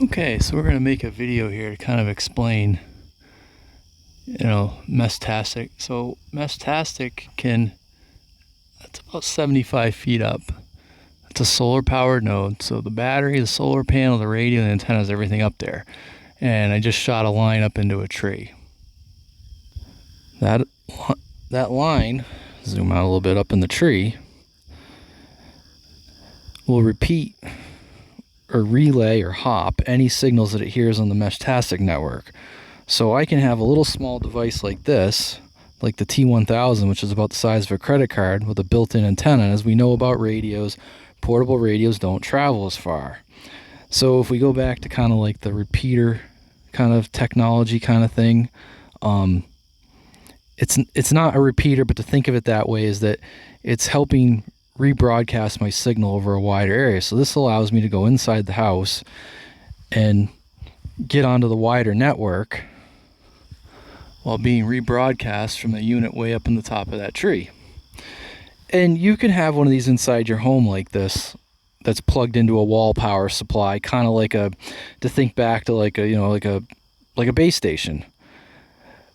Okay, so we're going to make a video here to kind of explain, meshtastic. So meshtastic it's about 75 feet up. It's a solar powered node. So the battery, the solar panel, the radio, the antennas, everything up there. And I just shot a line up into a tree. That line, zoom out a little bit up in the tree, will repeat or relay or hop any signals that it hears on the meshtastic network. So I can have a little small device like this, like the T1000, which is about the size of a credit card with a built-in antenna. As we know about radios, portable radios don't travel as far. So if we go back to kind of like the repeater kind of technology kind of thing, it's not a repeater, but to think of it that way is that it's helping rebroadcast my signal over a wider area. So this allows me to go inside the house and get onto the wider network while being rebroadcast from a unit way up in the top of that tree. And you can have one of these inside your home like this that's plugged into a wall power supply, kind of like to think back to like a base station.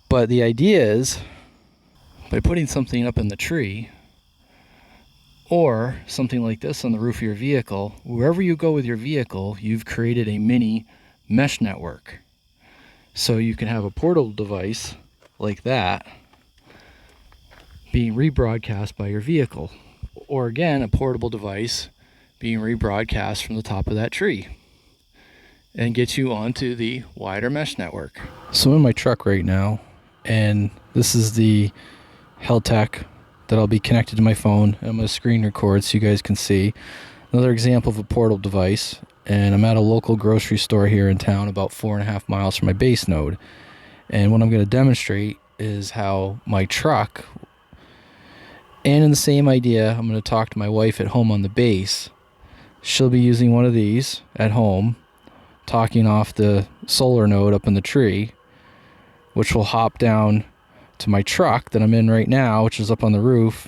But the idea is, by putting something up in the tree or something like this on the roof of your vehicle, wherever you go with your vehicle, you've created a mini mesh network. So you can have a portable device like that being rebroadcast by your vehicle, or again, a portable device being rebroadcast from the top of that tree and get you onto the wider mesh network. So I'm in my truck right now, and this is the Heltec that I'll be connected to my phone. I'm going to screen record so you guys can see. Another example of a portable device, and I'm at a local grocery store here in town about 4.5 miles from my base node. And what I'm going to demonstrate is how my truck, and in the same idea, I'm going to talk to my wife at home on the base. She'll be using one of these at home, talking off the solar node up in the tree, which will hop down to my truck that I'm in right now, which is up on the roof,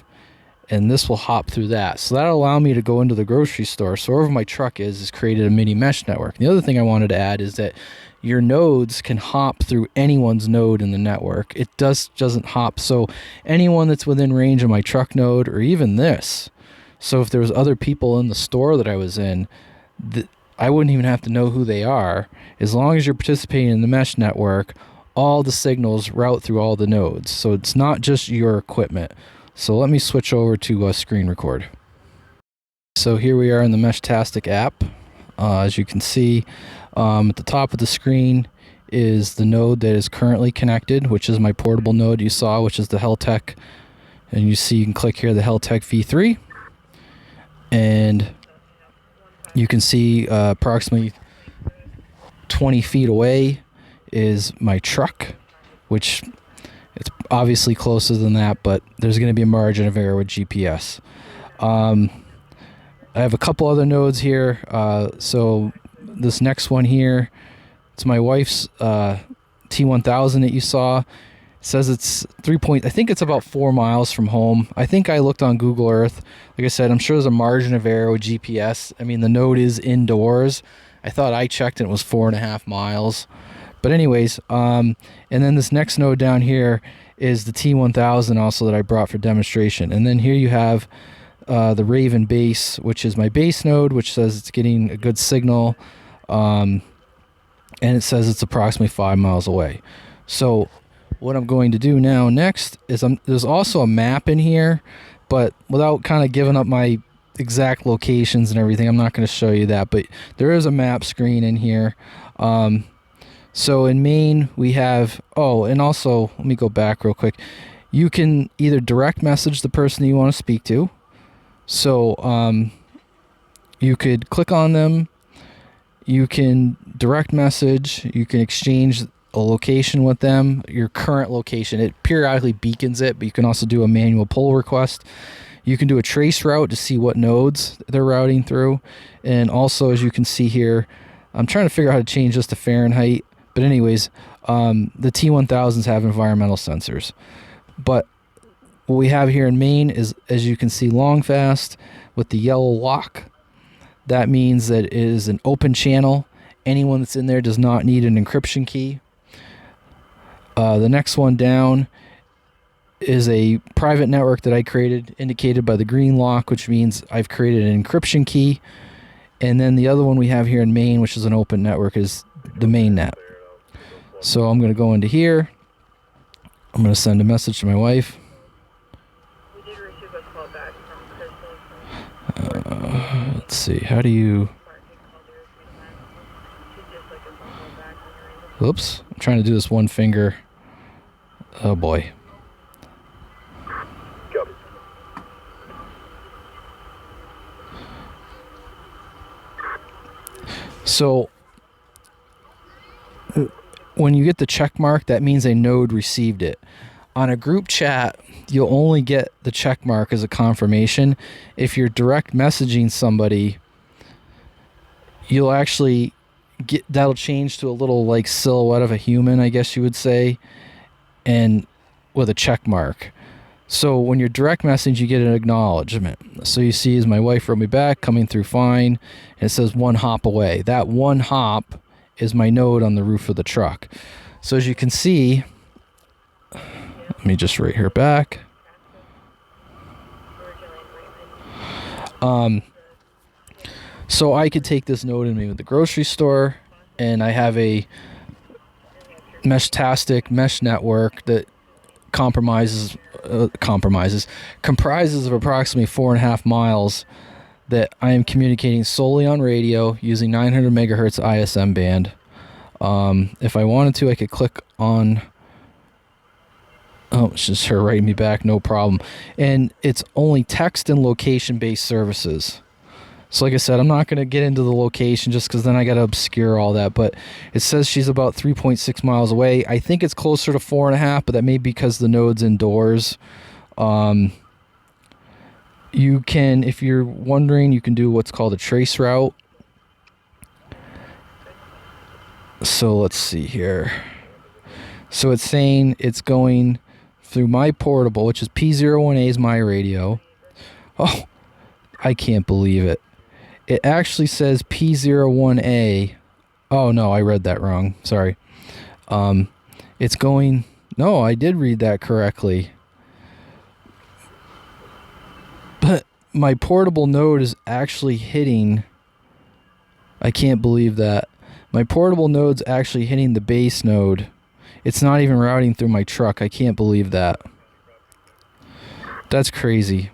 and this will hop through that. So that'll allow me to go into the grocery store. So wherever my truck is created a mini mesh network. The other thing I wanted to add is that your nodes can hop through anyone's node in the network. It doesn't hop. So anyone that's within range of my truck node, or even this. So if there was other people in the store that I was in, I wouldn't even have to know who they are. As long as you're participating in the mesh network, all the signals route through all the nodes. So it's not just your equipment. So let me switch over to screen record. So here we are in the meshtastic app. As you can see, at the top of the screen is the node that is currently connected, which is my portable node you saw, which is the Heltec. And you see, you can click here, the Heltec V3. And you can see approximately 20 feet away is my truck, which it's obviously closer than that, but there's going to be a margin of error with GPS. I have a couple other nodes here. So this next one here, it's my wife's T1000 that you saw. It says it's I think it's about 4 miles from home. I think I looked on Google Earth. Like I said, I'm sure there's a margin of error with GPS. I mean, the node is indoors. I thought I checked and it was 4.5 miles. But anyways, and then this next node down here is the T1000 also that I brought for demonstration. And then here you have the Raven base, which is my base node, which says it's getting a good signal. And it says it's approximately 5 miles away. So what I'm going to do now next is there's also a map in here, but without kind of giving up my exact locations and everything, I'm not going to show you that. But there is a map screen in here. So in Maine, we have, and also, let me go back real quick. You can either direct message the person that you want to speak to. So you could click on them. You can direct message. You can exchange a location with them, your current location. It periodically beacons it, but you can also do a manual pull request. You can do a trace route to see what nodes they're routing through. And also, as you can see here, I'm trying to figure out how to change this to Fahrenheit. But anyways, the T1000s have environmental sensors. But what we have here in Maine is, as you can see, long fast with the yellow lock. That means that it is an open channel anyone that's in there does not need an encryption key. The next one down is a private network that I created, indicated by the green lock, which means I've created an encryption key. And then the other one we have here in main, which is an open network, is the main net. So I'm going to go into here. I'm going to send a message to my wife. We did receive a call back from Crystal. Let's see, how do you... Oops, I'm trying to do this one finger. Oh boy. So when you get the check mark, that means a node received it. On a group chat, you'll only get the check mark as a confirmation. If you're direct messaging somebody, you'll actually get, that'll change to a little like silhouette of a human, I guess you would say, and with a check mark. So when you're direct message, you get an acknowledgement. So you see, is my wife wrote me back, coming through fine, and it says 1 hop away. That 1 hop is my node on the roof of the truck. So as you can see, let me just write her back. So I could take this node in me with the grocery store, and I have a meshtastic mesh network that comprises of approximately 4.5 miles that I am communicating solely on radio using 900 megahertz ISM band. If I wanted to, I could click on... Oh, it's just her writing me back, no problem. And it's only text and location-based services. So like I said, I'm not going to get into the location just because then I got to obscure all that. But it says she's about 3.6 miles away. I think it's closer to 4.5, but that may be because the node's indoors. You can, if you're wondering, you can do what's called a trace route. So let's see here. So it's saying it's going through my portable, which is P01A is my radio. Oh, I can't believe it. It actually says P01A. Oh, no, I read that wrong. Sorry. It's going... No, I did read that correctly. But my portable node is actually hitting... I can't believe that. My portable node's actually hitting the base node. It's not even routing through my truck. I can't believe that. That's crazy.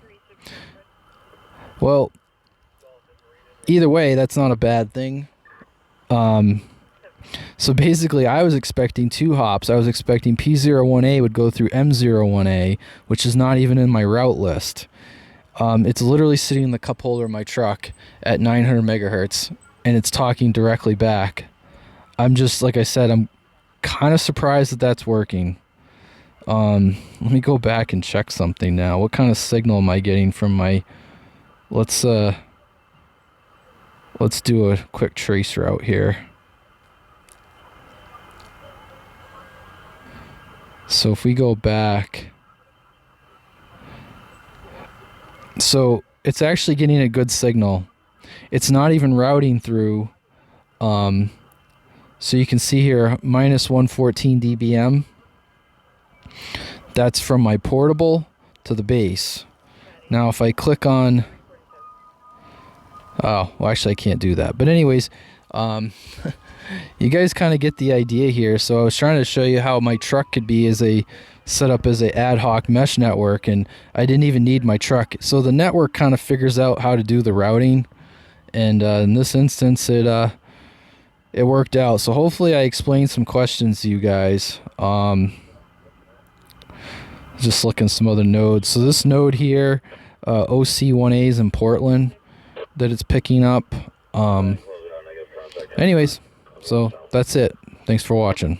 Well... Either way, that's not a bad thing. So basically, I was expecting 2 hops. I was expecting P01A would go through M01A, which is not even in my route list. It's literally sitting in the cup holder of my truck at 900 megahertz, and it's talking directly back. I'm just, like I said, I'm kind of surprised that that's working. Let me go back and check something now. What kind of signal am I getting from my... Let's do a quick trace route here. So if we go back... So it's actually getting a good signal. It's not even routing through... so you can see here, minus 114 dBm. That's from my portable to the base. Now if I click on... Oh, well, actually, I can't do that. But anyways, you guys kind of get the idea here. So I was trying to show you how my truck could be set up as a ad hoc mesh network, and I didn't even need my truck. So the network kind of figures out how to do the routing, and in this instance, it worked out. So hopefully I explained some questions to you guys. Just looking at some other nodes. So this node here, OC1A is in Portland, that it's picking up. Anyways, so that's it. Thanks for watching.